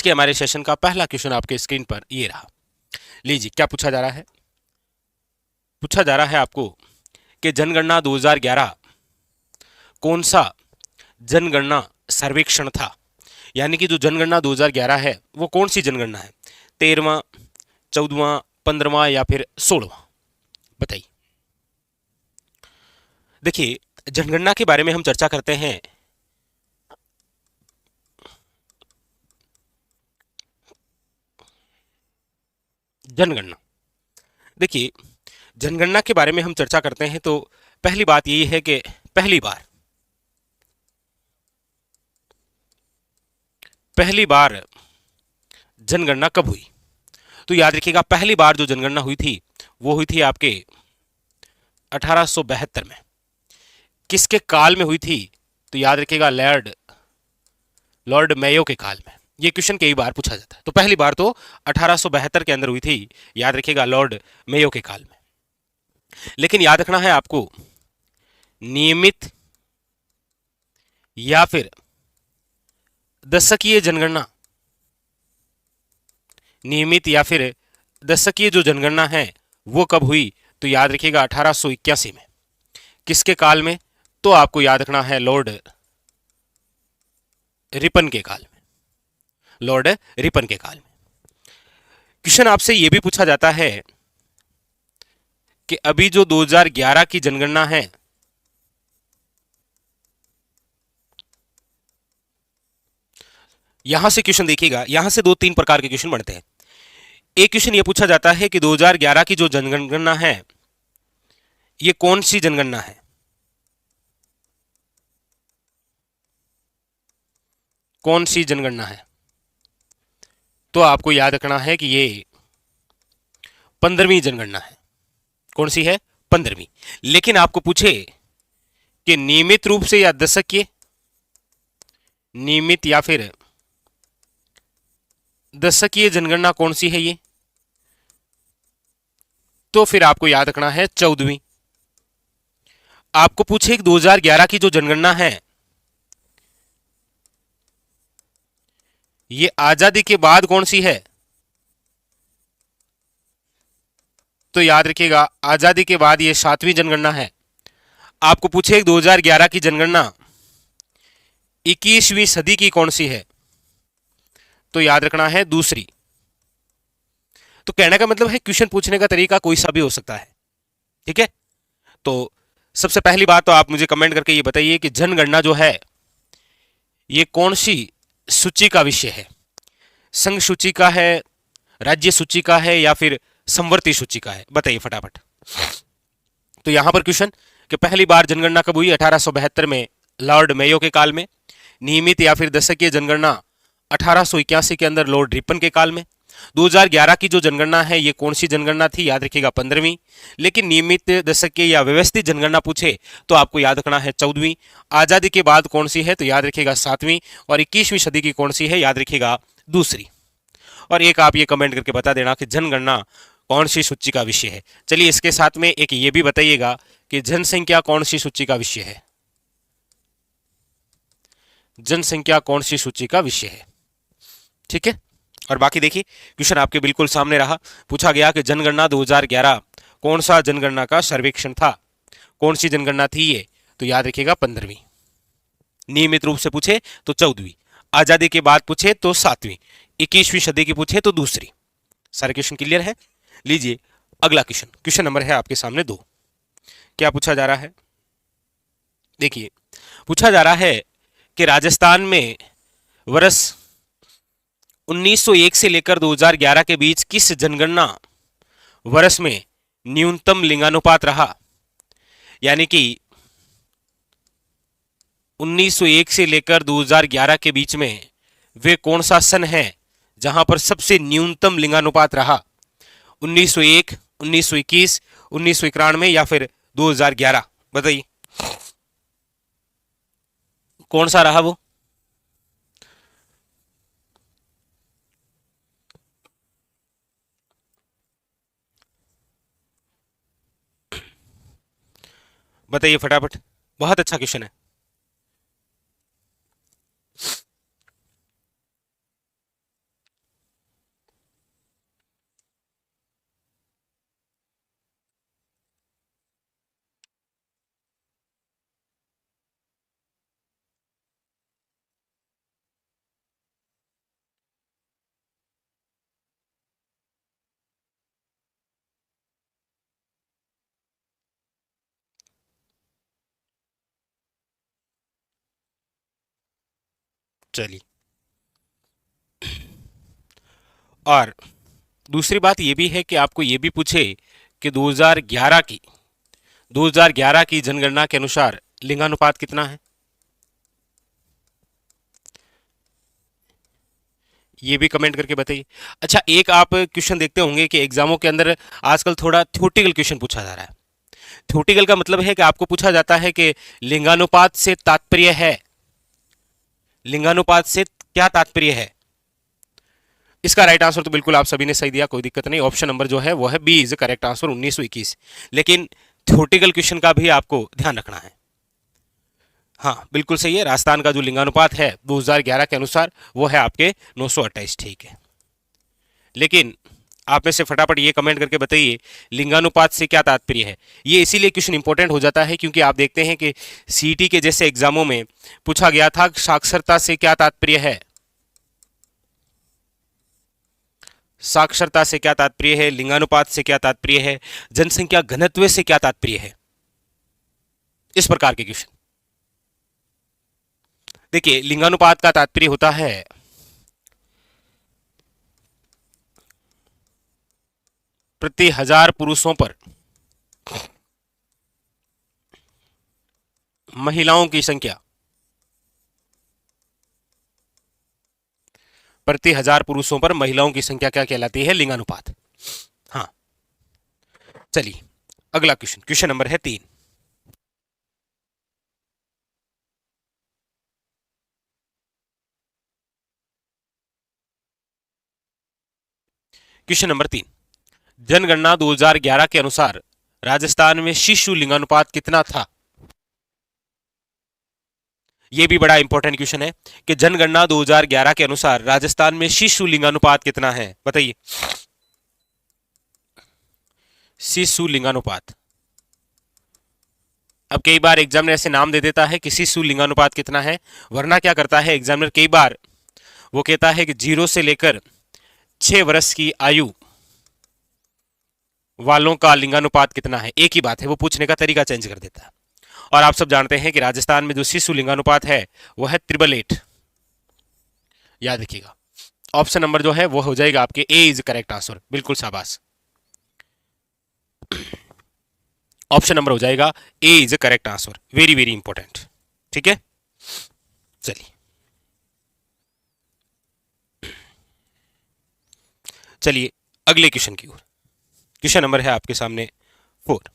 कि हमारे सेशन का पहला क्वेश्चन आपके स्क्रीन पर ये रहा। लीजिए क्या पूछा जा रहा है। पूछा जा रहा है आपको कि जनगणना 2011 कौन सा जनगणना सर्वेक्षण था। यानी कि जो जनगणना 2011 है वो कौन सी जनगणना है, 13वां, 14वां, 15वां या फिर 16वां, बताइए। देखिए, जनगणना के बारे में हम चर्चा करते हैं। जनगणना, देखिए, जनगणना के बारे में हम चर्चा करते हैं तो पहली बात यही है कि पहली बार जनगणना कब हुई। तो याद रखिएगा, पहली बार जो जनगणना हुई थी वो हुई थी आपके 1872 में। किसके काल में हुई थी? तो याद रखिएगा, लॉर्ड मेयो के काल में। ये क्वेश्चन कई बार पूछा जाता है। तो पहली बार तो 1872 के अंदर हुई थी, याद रखिएगा, लॉर्ड मेयो के काल में। लेकिन याद रखना है आपको, नियमित या फिर दशकीय जनगणना, नियमित या फिर दशकीय जो जनगणना है वो कब हुई? तो याद रखिएगा 1881 में। किसके काल में? तो आपको याद रखना है लॉर्ड रिपन के काल में। लॉर्ड रिपन के काल में। क्वेश्चन आपसे यह भी पूछा जाता है कि अभी जो 2011 की जनगणना है, यहां से क्वेश्चन देखिएगा, यहां से दो तीन प्रकार के क्वेश्चन बनते हैं। एक क्वेश्चन यह पूछा जाता है कि 2011 की जो जनगणना है ये कौन सी जनगणना है। कौन सी जनगणना है? तो आपको याद रखना है कि ये 15वीं जनगणना है। कौन सी है? 15वीं। लेकिन आपको पूछे कि नियमित रूप से या दशकीय, नियमित या फिर दशकीय जनगणना कौन सी है ये, तो फिर आपको याद रखना है 14वीं। आपको पूछे कि 2011 की जो जनगणना है ये आजादी के बाद कौन सी है, तो याद रखिएगा आजादी के बाद ये 7वीं जनगणना है। आपको पूछे 2011 की जनगणना 21वीं सदी की कौन सी है, तो याद रखना है दूसरी। तो कहने का मतलब है क्वेश्चन पूछने का तरीका कोई सा भी हो सकता है, ठीक है। तो सबसे पहली बात तो आप मुझे कमेंट करके ये बताइए कि जनगणना जो है ये कौन सी सूची का विषय है। संघ सूची का है, राज्य सूची का है या फिर संवर्ती सूची का है, बताइए फटाफट। तो यहां पर क्वेश्चन कि पहली बार जनगणना कब हुई? 1872 में, लॉर्ड मेयो के काल में। नियमित या फिर दशकीय जनगणना 1881 के अंदर लॉर्ड रिपन के काल में। 2011 की जो जनगणना है ये कौन सी जनगणना थी? याद रखिएगा 15वीं। लेकिन नियमित, दशकीय या व्यवस्थित जनगणना पूछे तो आपको याद रखना है 14वीं। आजादी के बाद कौन सी है? तो याद रखिएगा 7वीं। और 21वीं सदी की कौन सी है? याद रखिएगा दूसरी। और एक आप ये कमेंट करके बता देना कि जनगणना कौन सी सूची का विषय है। चलिए इसके साथ में एक ये भी बताइएगा कि जनसंख्या कौन सी सूची का विषय है। जनसंख्या कौन सी सूची का विषय है, ठीक है। और बाकी देखिए क्वेश्चन आपके बिल्कुल सामने रहा। पूछा गया कि जनगणना 2011 कौन सा जनगणना का सर्वेक्षण था। कौन सी जनगणना थी ये? तो याद रखिएगा 15वीं। नियमित रूप से पूछे तो 14वीं। आजादी के बाद पूछे तो 7वीं। 21वीं सदी की पूछे तो दूसरी। सारे क्वेश्चन क्लियर है। लीजिए अगला क्वेश्चन, क्वेश्चन नंबर है आपके सामने 2। क्या पूछा जा रहा है? देखिए, पूछा जा रहा है कि राजस्थान में वर्ष 1901 से लेकर 2011 के बीच किस जनगणना वर्ष में न्यूनतम लिंगानुपात रहा। यानी कि 1901 से लेकर 2011 के बीच में वे कौन सा सन है जहां पर सबसे न्यूनतम लिंगानुपात रहा। 1901, 1921, 1991 या फिर 2011, बताइए कौन सा रहा वो। बताइए फटाफट। बहुत अच्छा क्वेश्चन है। चलिए, और दूसरी बात ये भी है कि आपको ये भी पूछे कि 2011 की जनगणना के अनुसार लिंगानुपात कितना है, ये भी कमेंट करके बताइए। अच्छा, एक आप क्वेश्चन देखते होंगे कि एग्जामों के अंदर आजकल थोड़ा थ्योरेटिकल क्वेश्चन पूछा जा रहा है। थ्योरेटिकल का मतलब है कि आपको पूछा जाता है कि लिंगानुपात से तात्पर्य है, लिंगानुपात से क्या तात्पर्य है। इसका राइट आंसर तो बिल्कुल आप सभी ने सही दिया, कोई दिक्कत नहीं। ऑप्शन नंबर जो है वो है बी इज करेक्ट आंसर, 1921। लेकिन थ्योरेटिकल क्वेश्चन का भी आपको ध्यान रखना है। हाँ, बिल्कुल सही है। राजस्थान का जो लिंगानुपात है 2011 के अनुसार वो है आपके 928, ठीक है। लेकिन आप में से फटाफट ये कमेंट करके बताइए लिंगानुपात से क्या तात्पर्य है। ये इसीलिए क्वेश्चन इंपॉर्टेंट हो जाता है क्योंकि आप देखते हैं कि सीईटी के जैसे एग्जामों में पूछा गया था साक्षरता से क्या तात्पर्य है, साक्षरता से क्या तात्पर्य है, लिंगानुपात से क्या तात्पर्य है, जनसंख्या घनत्व से क्या तात्पर्य है, इस प्रकार के क्वेश्चन। देखिए, लिंगानुपात का तात्पर्य होता है प्रति 1000 पुरुषों पर महिलाओं की संख्या, प्रति 1000 पुरुषों पर महिलाओं की संख्या क्या कहलाती है, लिंगानुपात। हाँ, चलिए अगला क्वेश्चन, क्वेश्चन नंबर है 3। क्वेश्चन नंबर 3, जनगणना 2011 के अनुसार राजस्थान में शिशु लिंगानुपात कितना था। यह भी बड़ा इंपॉर्टेंट क्वेश्चन है कि जनगणना 2011 के अनुसार राजस्थान में शिशु लिंगानुपात कितना है, बताइए। शिशु लिंगानुपात, अब कई बार एग्जामिनर ऐसे नाम दे देता है कि शिशु लिंगानुपात कितना है, वरना क्या करता है एग्जामिनर कई बार वो कहता है कि 0 से लेकर 6 वर्ष की आयु वालों का लिंगानुपात कितना है। एक ही बात है, वो पूछने का तरीका चेंज कर देता है। और आप सब जानते हैं कि राजस्थान में जो शिशु लिंगानुपात है वो है 888, याद रखिएगा। ऑप्शन नंबर जो है वो हो जाएगा आपके ए इज करेक्ट आंसर, बिल्कुल शाबाश। ऑप्शन नंबर हो जाएगा A is correct answer, very very important, ठीक है। चलिए चलिए अगले क्वेश्चन की ओर। क्वेश्चन नंबर है आपके सामने 4।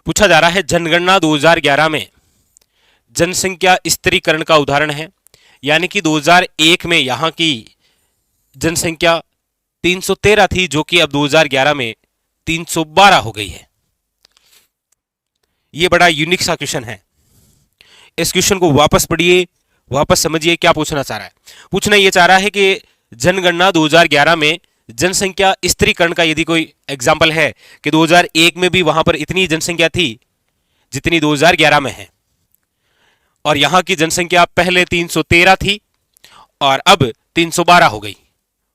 पूछा जा रहा है जनगणना 2011 में जनसंख्या स्थिरीकरण का उदाहरण है, यानी कि 2001 में यहां की जनसंख्या 313 थी जो कि अब 2011 में 312 हो गई है। यह बड़ा यूनिक सा क्वेश्चन है। इस क्वेश्चन को वापस पढ़िए, वापस समझिए क्या पूछना चाह रहा है। पूछना यह चाह रहा है कि जनगणना 2011 में जनसंख्या स्थिरीकरण का यदि कोई एग्जाम्पल है कि 2001 में भी वहां पर इतनी जनसंख्या थी जितनी 2011 में है, और यहां की जनसंख्या पहले 313 थी और अब 312 हो गई,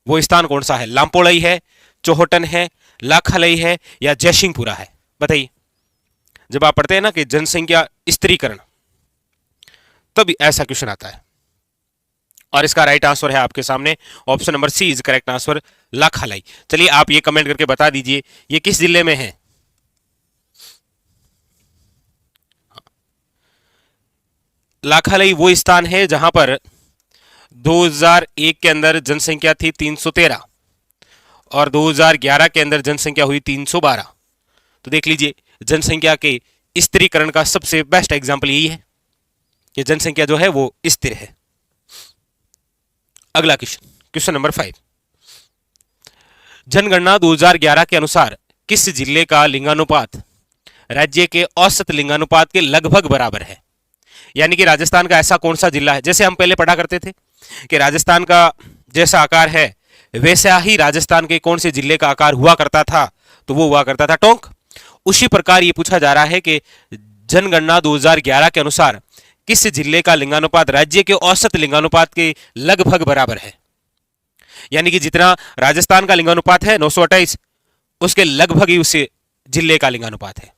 वो स्थान कौन सा है? लामपोड़ई है, चौहटन है, लाखालई है या जयसिंहपुरा है, बताइए। जब आप पढ़ते हैं ना कि जनसंख्या स्थिरीकरण, तब ऐसा क्वेश्चन आता है। और इसका राइट आंसर है आपके सामने option number C is correct answer, लाखालई। चलिए आप ये कमेंट करके बता दीजिए ये किस जिले में है। लाखालई वो स्थान है जहां पर 2001 के अंदर जनसंख्या थी 313 और 2011 के अंदर जनसंख्या हुई 312। तो देख लीजिए जनसंख्या के स्थिरीकरण का सबसे बेस्ट एग्जांपल यही है कि जनसंख्या जो है वो स्थिर है। अगला क्वेश्चन, क्वेश्चन नंबर 5। जनगणना 2011 के अनुसार किस जिले का लिंगानुपात राज्य के औसत लिंगानुपात के लगभग बराबर है? यानी कि राजस्थान का ऐसा कौन सा जिला है, जैसे हम पहले पढ़ा करते थे कि राजस्थान का जैसा आकार है वैसा ही राजस्थान के कौन से जिले का आकार हुआ करता था, तो वो हुआ करता था टोंक। उसी प्रकार ये पूछा जा रहा है कि जनगणना 2011 के अनुसार किस जिले का लिंगानुपात राज्य के औसत लिंगानुपात के लगभग बराबर है। यानी कि जितना राजस्थान का लिंगानुपात है 928, उसके लगभग ही उस जिले का लिंगानुपात है।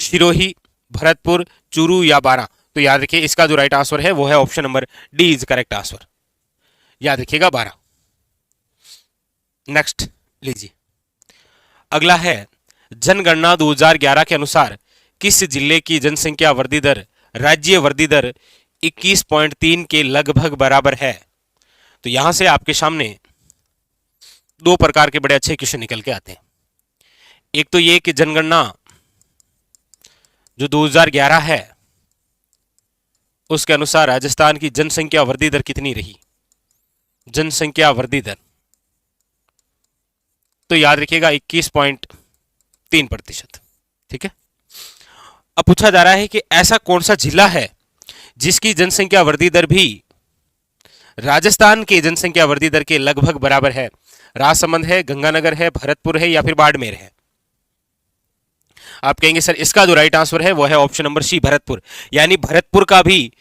सिरोही, भरतपुर, चूरू या बारां, तो याद रखिए इसका जो राइट आंसर है वो है option number D is correct answer. याद रखिएगा 12। नेक्स्ट लीजिए, अगला है जनगणना 2011 के अनुसार किस जिले की जनसंख्या वृद्धि दर राज्य वृद्धि दर 21.3 के लगभग बराबर है। तो यहां से आपके सामने दो प्रकार के बड़े अच्छे क्वेश्चन निकल के आते हैं। एक तो ये कि जनगणना जो 2011 है उसके अनुसार राजस्थान की जनसंख्या वृद्धि दर कितनी रही, जनसंख्या वृद्धि दर, तो याद रखिएगा 21.3%। ठीक है। अब पूछा जा रहा है कि ऐसा कौन सा जिला है जिसकी जनसंख्या वृद्धि दर भी राजस्थान के जनसंख्या वृद्धि दर के लगभग बराबर है। राजसमंद है, गंगानगर है, भरतपुर है या फिर बाड़मेर है। आप कहेंगे सर इसका जो राइट आंसर है वो है ऑप्शन नंबर सी भरतपुर, यानी भरतपुर का भी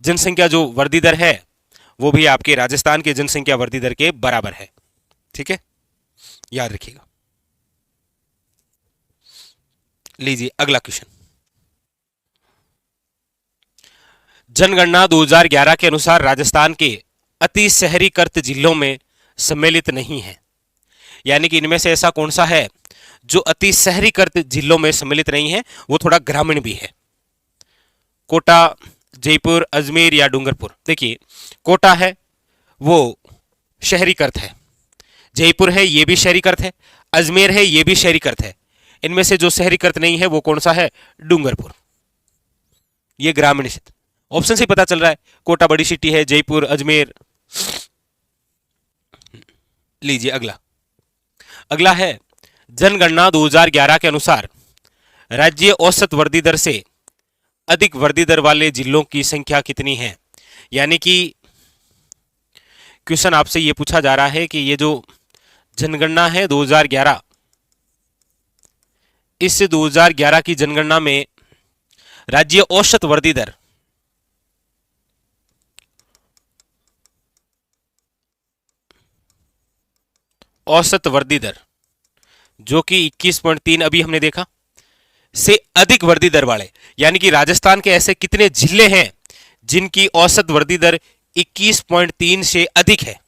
जनसंख्या जो वृद्धि दर है वो भी आपके राजस्थान के जनसंख्या वृद्धि दर के बराबर है। ठीक है, याद रखिएगा। लीजिए अगला क्वेश्चन, जनगणना 2011 के अनुसार राजस्थान के अति शहरीकृत जिलों में सम्मिलित नहीं है, यानी कि इनमें से ऐसा कौन सा है जो अति शहरीकृत जिलों में सम्मिलित नहीं है, वो थोड़ा ग्रामीण भी है। कोटा, जयपुर, अजमेर या डूंगरपुर। देखिए कोटा है वो शहरीकृत है, जयपुर है ये भी शहरीकृत है, अजमेर है ये भी शहरीकृत है। इनमें से जो शहरीकृत नहीं है वो कौन सा है, डूंगरपुर। ये ग्रामीण क्षेत्र, ऑप्शन से पता चल रहा है। कोटा बड़ी सिटी है, जयपुर, अजमेर। लीजिए अगला, अगला है जनगणना 2011 के अनुसार राज्य औसत वृद्धि दर से अधिक वृद्धि दर वाले जिलों की संख्या कितनी है। यानी कि क्वेश्चन आपसे यह पूछा जा रहा है कि ये जो जनगणना है 2011, इस 2011 की जनगणना में राज्य औसत वृद्धि दर औसत वृद्धि दर जो कि 21.3 अभी हमने देखा से अधिक वृद्धि दर वाले, यानी कि राजस्थान के ऐसे कितने जिले हैं जिनकी औसत वृद्धि दर 21.3 से अधिक है।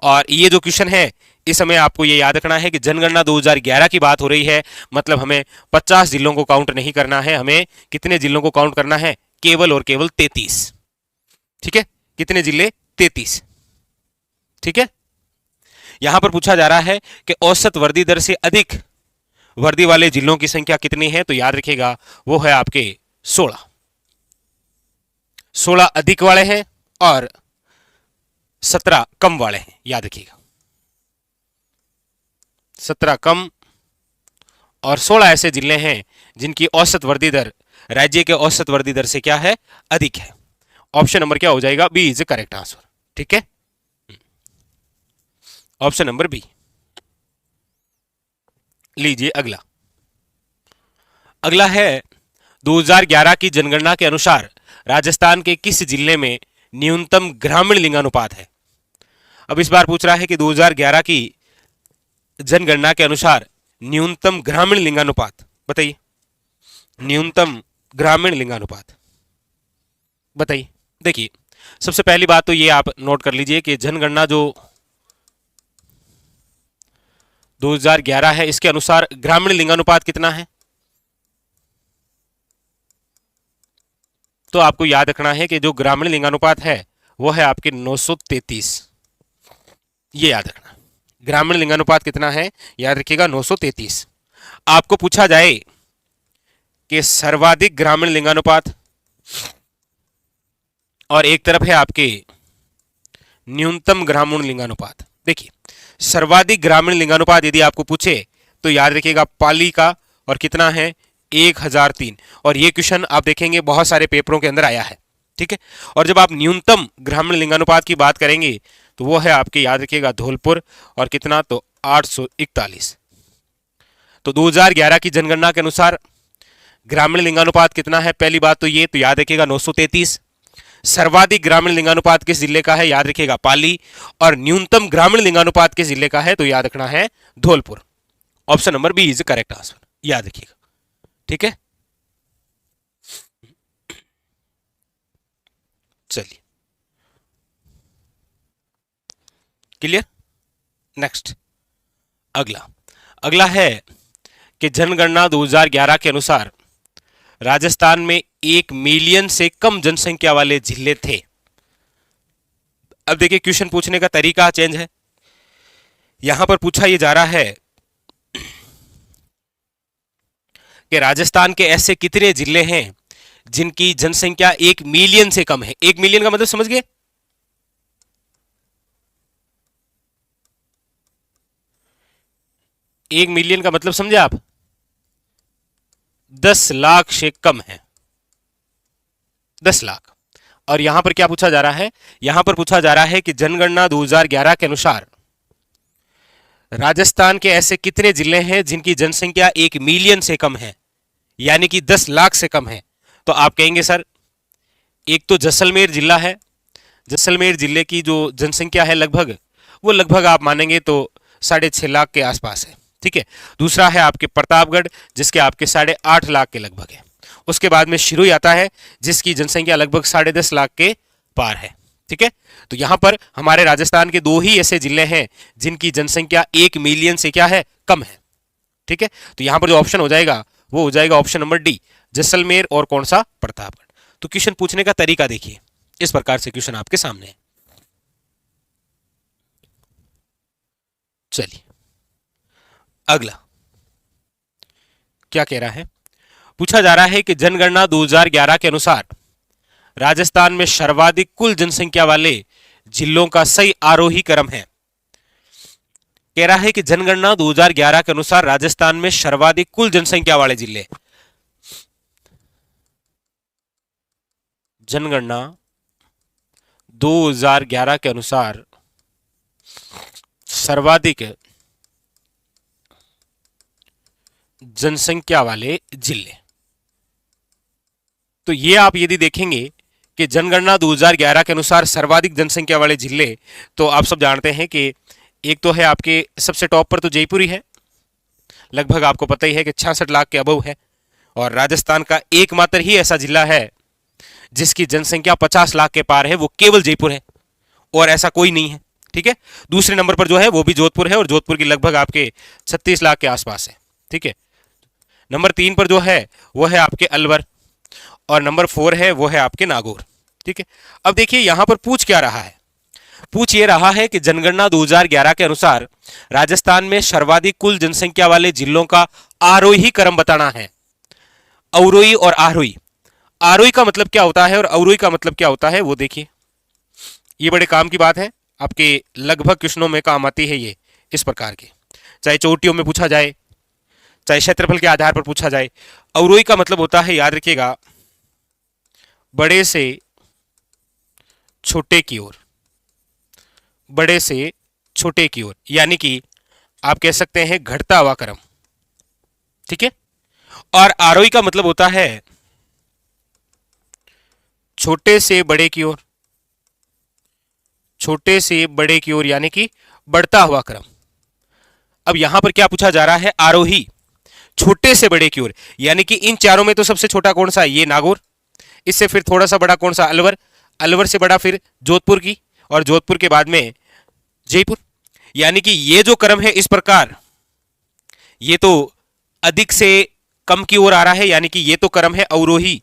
और ये जो क्वेश्चन है इस समय आपको ये याद रखना है कि जनगणना 2011 की बात हो रही है, मतलब हमें 50 जिलों को काउंट नहीं करना है, हमें कितने जिलों को काउंट करना है, केवल और केवल 33। ठीक है, कितने जिले, 33। ठीक है, यहां पर पूछा जा रहा है कि औसत वृद्धि दर से अधिक वृद्धि वाले जिलों की संख्या कितनी है, तो याद रखिएगा वो है आपके 16। 16 अधिक वाले हैं और 17 कम वाले हैं। याद रखिएगा 17 कम और 16 ऐसे जिले हैं जिनकी औसत वृद्धि दर राज्य के औसत वृद्धि दर से क्या है, अधिक है। ऑप्शन नंबर क्या हो जाएगा, बी इज करेक्ट आंसर। ठीक है, ऑप्शन नंबर बी। लीजिए अगला, अगला है 2011 की जनगणना के अनुसार राजस्थान के किस जिले में न्यूनतम ग्रामीण लिंगानुपात है। अब इस बार पूछ रहा है कि 2011 की जनगणना के अनुसार न्यूनतम ग्रामीण लिंगानुपात बताइए, न्यूनतम ग्रामीण लिंगानुपात बताइए। देखिए सबसे पहली बात तो ये आप नोट कर लीजिए कि जनगणना जो 2011 है इसके अनुसार ग्रामीण लिंगानुपात कितना है, तो आपको याद रखना है कि जो ग्रामीण लिंगानुपात है वो है आपके 933। ये याद रखना, ग्रामीण लिंगानुपात कितना है, याद रखिएगा 933। आपको पूछा जाए कि सर्वाधिक ग्रामीण लिंगानुपात और एक तरफ है आपके न्यूनतम ग्रामीण लिंगानुपात। देखिए सर्वाधिक ग्रामीण लिंगानुपात यदि आपको पूछे तो याद रखिएगा पाली का, और कितना है 1003। और ये क्वेश्चन आप देखेंगे बहुत सारे पेपरों के अंदर आया है। ठीक है, और जब आप न्यूनतम ग्रामीण लिंगानुपात की बात करेंगे तो वो है आपके, याद रखिएगा धौलपुर, और कितना तो 841। तो 2011 की जनगणना के अनुसार ग्रामीण लिंगानुपात कितना है, पहली बात तो ये तो याद रखिएगा 933। सर्वाधिक ग्रामीण लिंगानुपात किस जिले का है, याद रखिएगा पाली, और न्यूनतम ग्रामीण लिंगानुपात किस जिले का है, तो याद रखना है Dholpur. Option number B is correct answer, याद रखिएगा। ठीक है, चलिए, क्लियर। नेक्स्ट, अगला अगला है कि जनगणना 2011 के अनुसार राजस्थान में 1 मिलियन से कम जनसंख्या वाले जिले थे। अब देखिए, क्वेश्चन पूछने का तरीका चेंज है। यहां पर पूछा यह जा रहा है कि राजस्थान के ऐसे कितने जिले हैं जिनकी जनसंख्या 1 मिलियन से कम है। 1 मिलियन का मतलब समझ गए? 1 मिलियन का मतलब समझे आप? 10 लाख से कम है, 10 लाख। और यहां पर क्या पूछा जा रहा है? यहां पर पूछा जा रहा है कि जनगणना 2011 के अनुसार राजस्थान के ऐसे कितने जिले हैं जिनकी जनसंख्या 1 मिलियन से कम है, यानी कि 10 लाख से कम है। तो आप कहेंगे सर, एक तो जैसलमेर जिला है, जैसलमेर जिले की जो जनसंख्या है लगभग आप मानेंगे तो 6.5 लाख के आसपास है, ठीक है। दूसरा है आपके प्रतापगढ़, जिसके आपके 8.5 लाख के लगभग है। उसके बाद में शिरुई आता है, जिसकी जनसंख्या लगभग 10.5 लाख के पार है, ठीक है। तो यहां पर हमारे राजस्थान के 2 ही ऐसे जिले हैं जिनकी जनसंख्या 1 मिलियन से क्या है, कम है, ठीक है। तो यहां पर जो ऑप्शन हो जाएगा वो हो जाएगा ऑप्शन नंबर डी, जैसलमेर और कौन सा, प्रतापगढ़। तो क्वेश्चन पूछने का तरीका देखिए, इस प्रकार से क्वेश्चन आपके सामने है। चलिए, अगला क्या कह रहा है? पूछा जा रहा है कि जनगणना 2011 के अनुसार राजस्थान में सर्वाधिक कुल जनसंख्या वाले जिलों का सही आरोही क्रम है। कह रहा है कि जनगणना 2011 के अनुसार राजस्थान में सर्वाधिक कुल जनसंख्या वाले जिले, जनगणना 2011 के अनुसार सर्वाधिक जनसंख्या वाले जिले। तो ये आप यदि देखेंगे कि जनगणना 2011 के अनुसार सर्वाधिक जनसंख्या वाले जिले, तो आप सब जानते हैं कि एक तो है आपके सबसे टॉप पर तो जयपुर ही है, लगभग आपको पता ही है कि 66 लाख के अबव है। और राजस्थान का एकमात्र ही ऐसा जिला है जिसकी जनसंख्या 50 लाख के पार है, वो केवल जयपुर है, और ऐसा कोई नहीं है, ठीक है। दूसरे नंबर पर जो है वो भी जोधपुर है, और जोधपुर की लगभग आपके 36 लाख के आसपास है, ठीक है। नंबर 3 पर जो है वो है आपके अलवर, और नंबर 4 है वो है आपके नागौर, ठीक है। अब देखिए यहां पर पूछ क्या रहा है? पूछ ये रहा है कि जनगणना 2011 के अनुसार राजस्थान में सर्वाधिक कुल जनसंख्या वाले जिलों का आरोही क्रम बताना है। अवरोही और आरोही, आरोही का मतलब क्या होता है और अवरोही का मतलब क्या होता है वो देखिए। ये बड़े काम की बात है, आपके लगभग क्वेश्चनों में काम आती है ये, इस प्रकार के, चाहे चोटियों में पूछा जाए, चाहे क्षेत्रफल के आधार पर पूछा जाए। अवरोही का मतलब होता है, याद रखिएगा, बड़े से छोटे की ओर, बड़े से छोटे की ओर, यानी कि आप कह सकते हैं घटता हुआ क्रम, ठीक है। और आरोही का मतलब होता है छोटे से बड़े की ओर, छोटे से बड़े की ओर, यानी कि बढ़ता हुआ क्रम। अब यहां पर क्या पूछा जा रहा है? आरोही, छोटे से बड़े की ओर, यानी कि इन चारों में तो सबसे छोटा कौन सा है? ये नागौर। इससे फिर थोड़ा सा बड़ा कौन सा? अलवर। अलवर से बड़ा फिर जोधपुर की, और जोधपुर के बाद में जयपुर। यानी कि ये जो क्रम है इस प्रकार, ये तो अधिक से कम की ओर आ रहा है, यानी कि ये तो क्रम है अवरोही,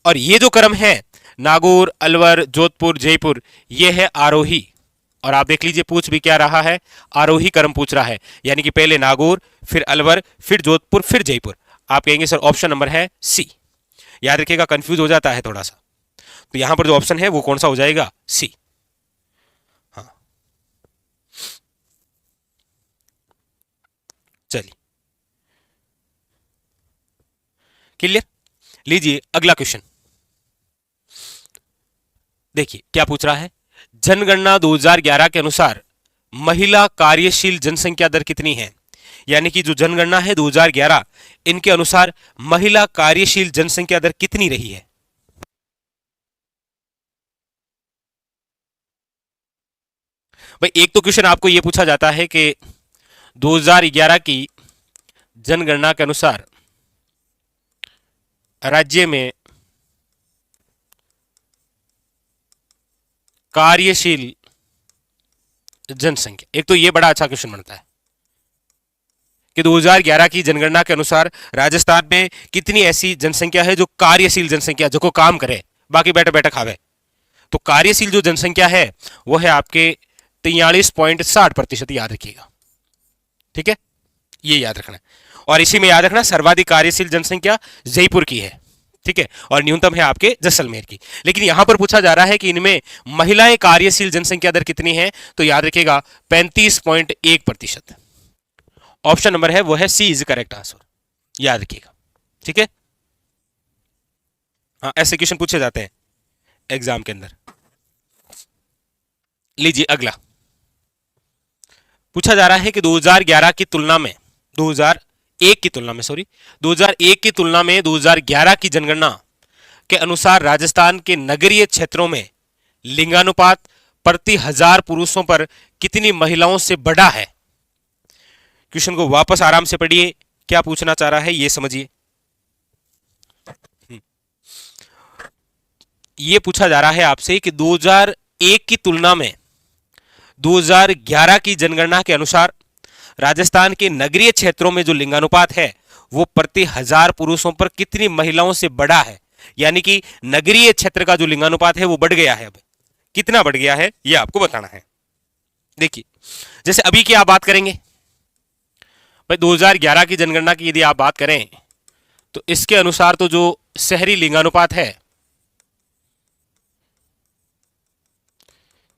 और ये जो क्रम है नागौर, अलवर, जोधपुर, जयपुर, ये है आरोही। और आप देख लीजिए पूछ भी क्या रहा है? आरोही क्रम पूछ रहा है, यानी कि पहले नागौर, फिर अलवर, फिर जोधपुर, फिर जयपुर। आप कहेंगे सर ऑप्शन नंबर है सी। याद रखिएगा, कंफ्यूज हो जाता है थोड़ा सा, तो यहां पर जो ऑप्शन है वो कौन सा हो जाएगा? सी। हाँ, चलिए, क्लियर। लीजिए अगला क्वेश्चन देखिए क्या पूछ रहा है। जनगणना 2011 के अनुसार महिला कार्यशील जनसंख्या दर कितनी है? यानी कि जो जनगणना है 2011, इनके अनुसार महिला कार्यशील जनसंख्या दर कितनी रही है? भाई एक तो क्वेश्चन आपको यह पूछा जाता है कि 2011 की जनगणना के अनुसार राज्य में कार्यशील जनसंख्या। एक तो ये बड़ा अच्छा क्वेश्चन बनता है कि 2011 की जनगणना के अनुसार राजस्थान में कितनी ऐसी जनसंख्या है जो कार्यशील जनसंख्या, जो को काम करे, बाकी बैठे बैठे खावे। तो कार्यशील जो जनसंख्या है वो है आपके 43.60%, याद रखिएगा। ठीक है, ये याद रखना है। और इसी में याद रखना सर्वाधिक कार्यशील जनसंख्या जयपुर की है, ठीक है, और न्यूनतम है आपके जैसलमेर की। लेकिन यहां पर पूछा जा रहा है कि इनमें महिलाएं कार्यशील जनसंख्या दर कितनी है, तो याद रखिएगा 35.1%। ऑप्शन नंबर है वो है सी इज करेक्ट आंसर, याद रखिएगा। ठीक है, हाँ, ऐसे क्वेश्चन पूछे जाते हैं एग्जाम के अंदर। लीजिए अगला पूछा जा रहा है कि 2011 की तुलना में 2001 की तुलना में 2011 की जनगणना के अनुसार राजस्थान के नगरीय क्षेत्रों में लिंगानुपात प्रति 1000 पुरुषों पर कितनी महिलाओं से बड़ा है। क्वेश्चन को वापस आराम से पढ़िए, क्या पूछना चाह रहा है ये समझिए। ये पूछा जा रहा है आपसे कि 2001 की तुलना में 2011 की जनगणना के अनुसार राजस्थान के नगरीय क्षेत्रों में जो लिंगानुपात है वो प्रति 1000 पुरुषों पर कितनी महिलाओं से बड़ा है। यानी कि नगरीय क्षेत्र का जो लिंगानुपात है वो बढ़ गया है। अब कितना बढ़ गया है ये आपको बताना है। देखिए, जैसे अभी की आप बात करेंगे भाई, 2011 की जनगणना की यदि आप बात करें तो इसके अनुसार तो जो शहरी लिंगानुपात है,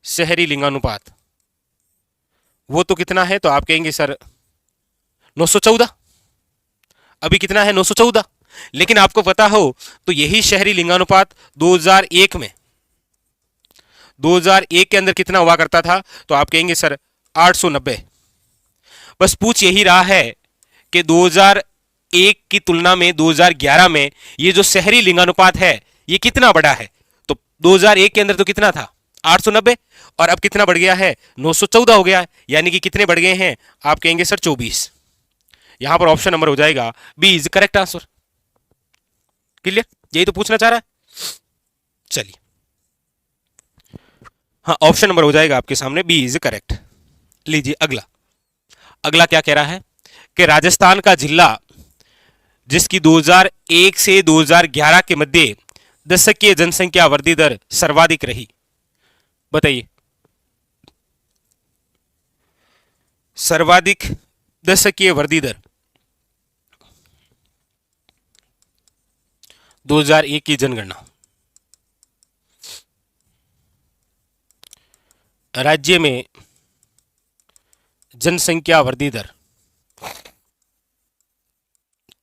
शहरी लिंगानुपात वो तो कितना है, तो आप कहेंगे सर 914। अभी कितना है, 914। लेकिन आपको पता हो तो यही शहरी लिंगानुपात 2001 के अंदर कितना हुआ करता था, तो आप कहेंगे सर 890। बस पूछ यही रहा है कि 2001 की तुलना में 2011 में ये जो शहरी लिंगानुपात है ये कितना बड़ा है। तो 2001 के अंदर तो कितना था, 890, और अब कितना बढ़ गया है, 914 हो गया है। यानी कि कितने बढ़ गए हैं, आप कहेंगे सर 24। यहां पर ऑप्शन नंबर हो जाएगा B is correct answer. Clear, यही तो पूछना चाह रहा है। चलिए, हाँ, ऑप्शन नंबर हो जाएगा आपके सामने बी इज करेक्ट। लीजिए अगला क्या कह रहा है कि राजस्थान का जिला जिसकी 2001 से 2011 के मध्य दशकीय जनसंख्या वृद्धि दर सर्वाधिक रही, बताइए। सर्वाधिक दशकीय वृद्धि दर 2001 की जनगणना, राज्य में जनसंख्या वृद्धि दर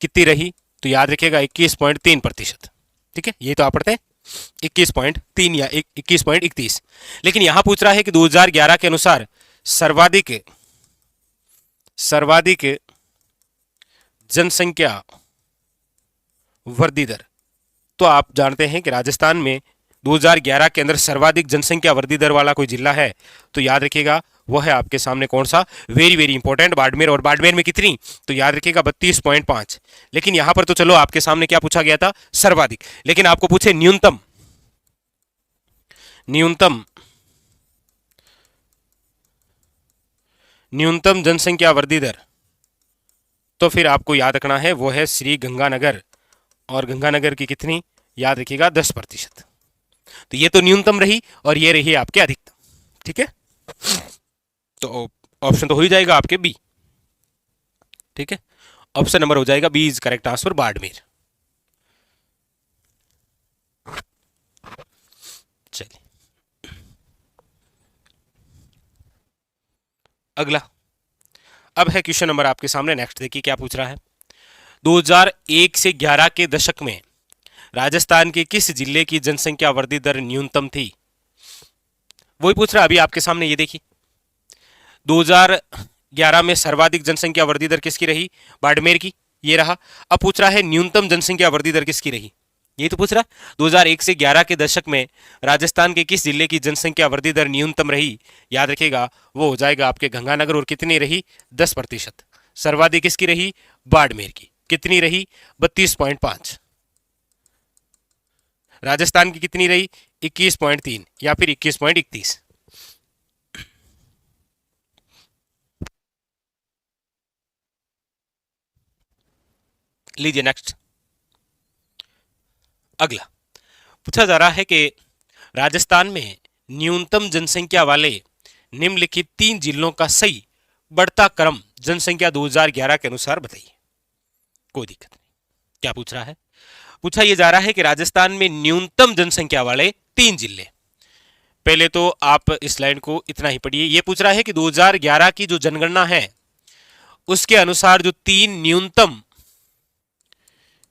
कितनी रही, तो याद रखिएगा 21.3%। ठीक है, ये तो आप पढ़ते हैं 21.3 या 21.31। लेकिन यहां पूछ रहा है कि 2011 के अनुसार सर्वाधिक जनसंख्या वृद्धि दर। तो आप जानते हैं कि राजस्थान में 2011 के अंदर सर्वाधिक जनसंख्या वृद्धि दर वाला कोई जिला है, तो याद रखिएगा वो है आपके सामने कौन सा, वेरी वेरी इंपॉर्टेंट, बाड़मेर। और बाड़मेर में कितनी, तो याद रखिएगा 32.5। लेकिन यहां पर तो चलो आपके सामने क्या पूछा गया था, सर्वाधिक। लेकिन आपको पूछे न्यूनतम जनसंख्या वृद्धि दर, तो फिर आपको याद रखना है वो है श्री गंगानगर। और गंगानगर की कितनी, याद रखिएगा 10%। तो ये तो न्यूनतम रही और ये रही आपके अधिकतम। ठीक है, तो ऑप्शन तो हो ही जाएगा आपके बी। ठीक है, ऑप्शन नंबर हो जाएगा B is correct answer, Barmer. चलिए अगला, अब है क्वेश्चन नंबर आपके सामने नेक्स्ट। देखिए क्या पूछ रहा है, 2001 से 11 के दशक में राजस्थान के किस जिले की जनसंख्या वृद्धि दर न्यूनतम थी। वही पूछ रहा है अभी आपके सामने। ये देखिए 2011 में सर्वाधिक जनसंख्या वृद्धि दर किसकी रही, बाड़मेर की, ये रहा। अब पूछ रहा है न्यूनतम जनसंख्या वृद्धि दर किसकी रही, यही तो पूछ रहा है। 2001 से 11 के दशक में राजस्थान के किस जिले की जनसंख्या वृद्धि दर न्यूनतम रही, याद रखिएगा वो हो जाएगा आपके गंगानगर। और कितनी रही, 10%। सर्वाधिक किसकी रही, बाड़मेर की, कितनी रही, 32.5। राजस्थान की कितनी रही, 21.3 या फिर 21.31। लीजिए नेक्स्ट। अगला पूछा जा रहा है कि राजस्थान में न्यूनतम जनसंख्या वाले निम्नलिखित 3 जिलों का सही बढ़ता क्रम जनसंख्या 2011 के अनुसार बताइए। कोई दिक्कत नहीं। क्या पूछ रहा है? पूछा यह जा रहा है कि राजस्थान में न्यूनतम जनसंख्या वाले 3 जिले। पहले तो आप इस लाइन को इतना ही पढ़िए। यह पूछ रहा है कि 2011 की जो जनगणना है उसके अनुसार जो 3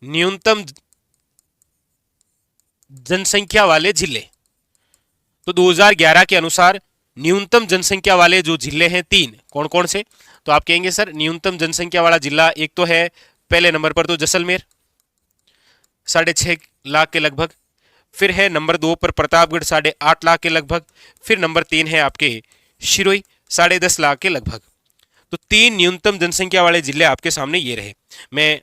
न्यूनतम जनसंख्या वाले जिले, तो 2011 के अनुसार न्यूनतम जनसंख्या वाले जो जिले हैं 3, कौन कौन से? तो आप कहेंगे सर न्यूनतम जनसंख्या वाला जिला एक तो है पहले नंबर पर तो जैसलमेर 6.5 लाख के लगभग, फिर है नंबर 2 पर प्रतापगढ़ 8.5 लाख के लगभग, फिर नंबर 3 है आपके शिरोई 10.5 लाख के लगभग। तो 3 न्यूनतम जनसंख्या वाले जिले आपके सामने ये रहे। मैं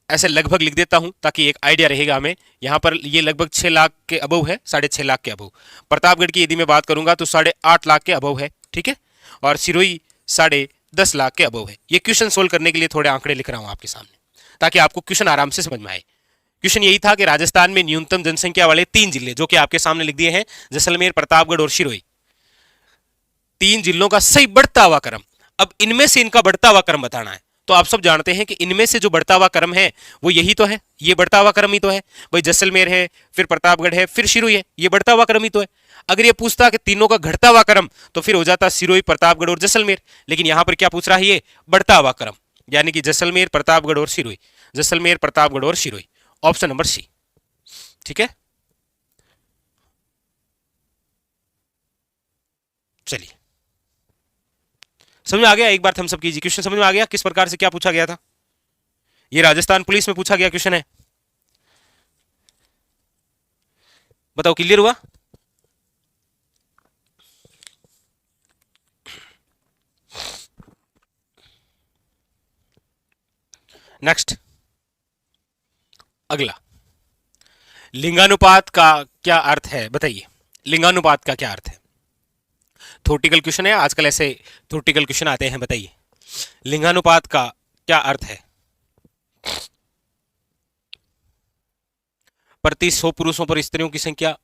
ऐसे लगभग लिख देता हूं ताकि एक आइडिया रहेगा हमें। यहां पर ये लगभग 6 लाख के अबव है, 6.5 लाख के अबव। प्रतापगढ़ की यदि मैं बात करूंगा तो 8.5 लाख के अबव है, ठीक है, और सिरोही 10.5 लाख के अबव है। ये क्वेश्चन सोल्व करने के लिए थोड़े आंकड़े लिख रहा हूं आपके सामने ताकि आपको क्वेश्चन आराम से समझ में आए। क्वेश्चन यही था कि राजस्थान में न्यूनतम जनसंख्या वाले 3 जिले जो कि आपके सामने लिख दिए हैं, जैसलमेर, प्रतापगढ़ और सिरोही, 3 जिलों का सही बढ़ता हुआ क्रम। अब इनमें से इनका बढ़ता हुआ क्रम बताना है। तो आप सब जानते हैं कि इनमें से जो बढ़ता हुआ क्रम है वो यही तो है, ये बढ़ता हुआ क्रम ही तो है भाई। जैसलमेर है, फिर प्रतापगढ़ है, फिर सिरोही है, ये बढ़ता हुआ क्रम ही तो है। अगर ये पूछता कि तीनों का घटता हुआ क्रम तो फिर हो जाता सिरोही, प्रतापगढ़ और जैसलमेर। लेकिन यहां पर क्या पूछ रहा है? ये बढ़ता हुआ क्रम, यानी कि जैसलमेर, प्रतापगढ़ और सिरोही, जैसलमेर, प्रतापगढ़ और सिरोही, ऑप्शन नंबर सी, ठीक है। चलिए समझ में आ गया? एक बार थम्स अप कीजिए। क्वेश्चन समझ में आ गया किस प्रकार से क्या पूछा गया था? ये राजस्थान पुलिस में पूछा गया क्वेश्चन है। बताओ क्लियर हुआ? नेक्स्ट अगला, लिंगानुपात का क्या अर्थ है बताइए। लिंगानुपात का क्या अर्थ है? थ्योरेटिकल क्वेश्चन है, आजकल ऐसे थ्योरेटिकल क्वेश्चन आते हैं। बताइए लिंगानुपात का क्या अर्थ है? प्रति 100 पुरुषों पर स्त्रियों की संख्या,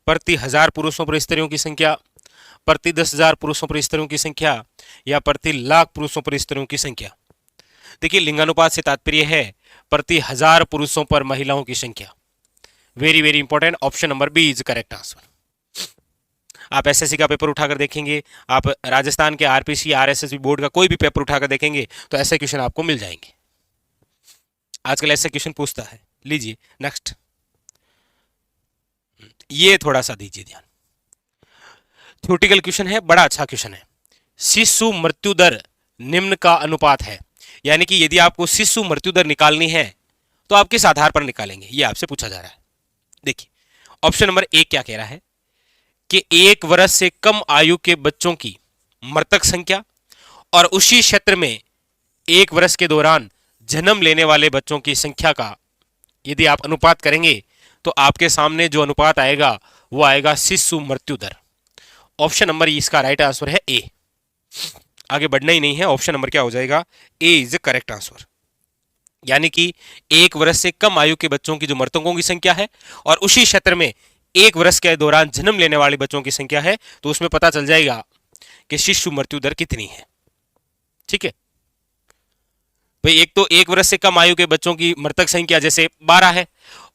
प्रति 1000 पुरुषों पर स्त्रियों की संख्या, प्रति 10,000 पुरुषों पर स्त्रियों की संख्या, या प्रति लाख पुरुषों पर स्त्रियों की संख्या। देखिए लिंगानुपात से तात्पर्य है प्रति 1000 पुरुषों पर महिलाओं की संख्या। Very very important, option number B is correct answer. आप एसएससी का पेपर उठाकर देखेंगे, आप राजस्थान के आरपीसी, आरएसएसबी बोर्ड का कोई भी पेपर उठाकर देखेंगे तो ऐसे क्वेश्चन आपको मिल जाएंगे। आजकल ऐसे क्वेश्चन पूछता है। लीजिए नेक्स्ट, ये थोड़ा सा दीजिए ध्यान। थ्योरेटिकल क्वेश्चन है, बड़ा अच्छा क्वेश्चन है। शिशु मृत्यु दर निम्न का अनुपात है, यानी कि यदि आपको शिशु मृत्यु दर निकालनी है तो आप किस आधार पर निकालेंगे, ये आपसे पूछा जा रहा है। देखिए ऑप्शन नंबर 1 क्या कह रहा है कि 1 वर्ष से कम आयु के बच्चों की मृतक संख्या और उसी क्षेत्र में 1 वर्ष के दौरान जन्म लेने वाले बच्चों की संख्या का यदि आप अनुपात करेंगे तो आपके सामने जो अनुपात आएगा वो आएगा शिशु मृत्यु दर। ऑप्शन नंबर इसका राइट आंसर है ए। आगे बढ़ना ही नहीं है, ऑप्शन नंबर क्या हो जाएगा? A is correct answer. यानी कि 1 वर्ष से कम आयु के बच्चों की जो मृतकों की संख्या है और उसी क्षेत्र में 1 वर्ष के दौरान जन्म लेने वाले बच्चों की संख्या है, तो उसमें पता चल जाएगा कि शिशु मृत्यु दर कितनी है। ठीक है भाई, एक तो 1 वर्ष से कम आयु के बच्चों की मृतक संख्या जैसे 12 है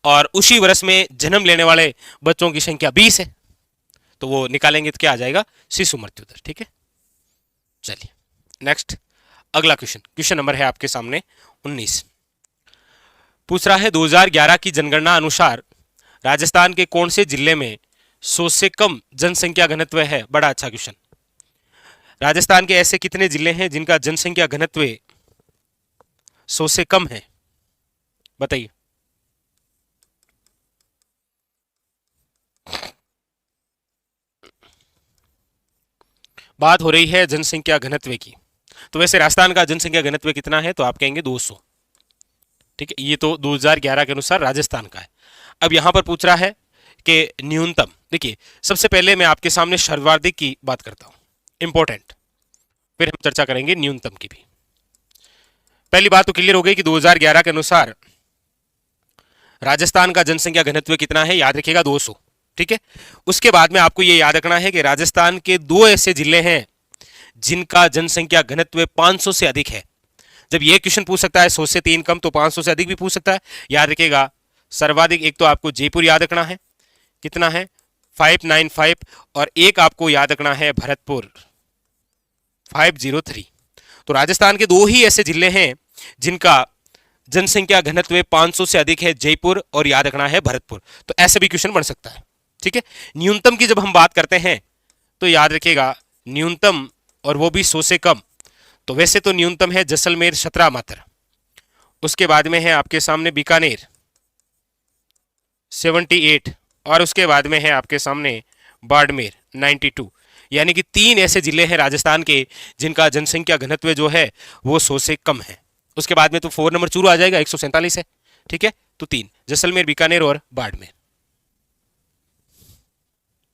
और उसी वर्ष में जन्म लेने वाले बच्चों की संख्या 20 है, तो वो निकालेंगे तो क्या आ जाएगा? शिशु मृत्यु दर। ठीक है, चलिए नेक्स्ट अगला क्वेश्चन। क्वेश्चन नंबर है आपके सामने 19। पूछ रहा है 2011 की जनगणना अनुसार राजस्थान के कौन से जिले में 100 से कम जनसंख्या घनत्व है? बड़ा अच्छा क्वेश्चन। राजस्थान के ऐसे कितने जिले हैं जिनका जनसंख्या घनत्व 100 से कम है? बताइए। बात हो रही है जनसंख्या घनत्व की, तो वैसे राजस्थान का जनसंख्या घनत्व कितना है? तो आप कहेंगे 200। ठीक है, ये तो 2011 के अनुसार राजस्थान का है। अब यहां पर पूछ रहा है कि न्यूनतम, देखिए सबसे पहले मैं आपके सामने सर्वाधिक की बात करता हूं, इंपॉर्टेंट, फिर हम चर्चा करेंगे न्यूनतम की भी। पहली बात तो क्लियर हो गई कि 2011 के अनुसार राजस्थान का जनसंख्या घनत्व कितना है, याद रखिएगा 200, ठीक है। उसके बाद में आपको यह याद रखना है कि राजस्थान के दो ऐसे जिले हैं जिनका जनसंख्या घनत्व 500 से अधिक है। जब यह क्वेश्चन पूछ सकता है 100 से 3 कम, तो 500 से अधिक भी पूछ सकता है। याद रखिएगा सर्वाधिक एक तो आपको जयपुर याद रखना है, कितना है 595, और एक आपको याद रखना है भरतपुर 503। तो राजस्थान के दो ही ऐसे जिले हैं जिनका जनसंख्या घनत्व 500 से अधिक है, जयपुर और याद रखना है भरतपुर। तो ऐसे भी क्वेश्चन बन सकता है, ठीक है। न्यूनतम की जब हम बात करते हैं तो याद रखिएगा न्यूनतम, और वो भी 100 से कम, तो वैसे तो न्यूनतम है जैसलमेर 17 मात्र, उसके बाद में है आपके सामने बीकानेर 78, और उसके बाद में है आपके सामने बाड़मेर 92। यानी कि 3 ऐसे जिले हैं राजस्थान के जिनका जनसंख्या घनत्व जो है वो 100 से कम है। उसके बाद में तो 4 नंबर चूरू आ जाएगा, 147 है, ठीक है। तो 3 जैसलमेर, बीकानेर और बाड़मेर,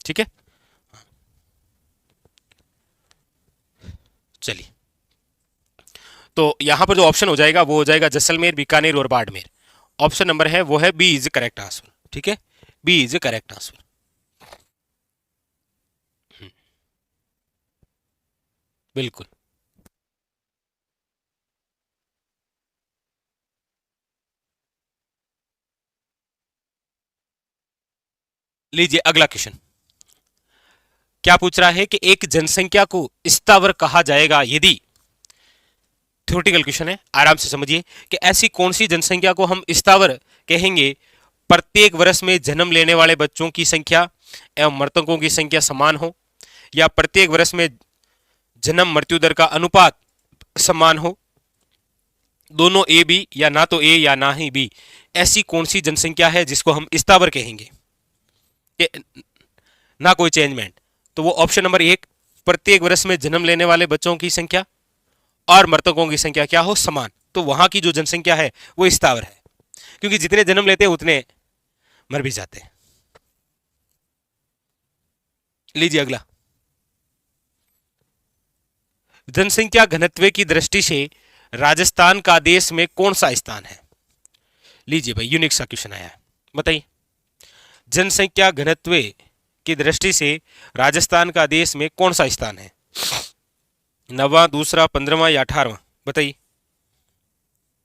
ठीक है। चलिए, तो यहां पर जो ऑप्शन हो जाएगा वो हो जाएगा जैसलमेर, बीकानेर और बाड़मेर। ऑप्शन नंबर है वो है बी इज करेक्ट आंसर, ठीक है। B is correct answer. बिल्कुल। लीजिए अगला क्वेश्चन क्या पूछ रहा है कि एक जनसंख्या को स्थावर कहा जाएगा यदि, थ्योरेटिकल क्वेश्चन है, आराम से समझिए, कि ऐसी कौन सी जनसंख्या को हम स्थावर कहेंगे प्रत्येक वर्ष में जन्म लेने वाले बच्चों की संख्या एवं मृतकों की संख्या समान हो, या प्रत्येक वर्ष में जन्म मृत्यु दर का अनुपात समान हो, दोनों ए बी, या ना तो ए या ना ही बी। ऐसी कौन सी जनसंख्या है जिसको हम स्थावर कहेंगे, ना कोई चेंजमेंट? तो वो ऑप्शन नंबर 1, प्रत्येक वर्ष में जन्म लेने वाले बच्चों की संख्या और मृतकों की संख्या क्या हो, समान। तो वहां की जो जनसंख्या है वो स्थावर है, क्योंकि जितने जन्म लेते हैं उतने मर भी जाते हैं। लीजिए अगला, जनसंख्या घनत्व की दृष्टि से राजस्थान का देश में कौन सा स्थान है? लीजिए भाई, यूनिक सा क्वेश्चन आया है, बताइए। जनसंख्या घनत्व की दृष्टि से राजस्थान का देश में कौन सा स्थान है? 9वां, दूसरा, 15वां या 18वां, बताइए।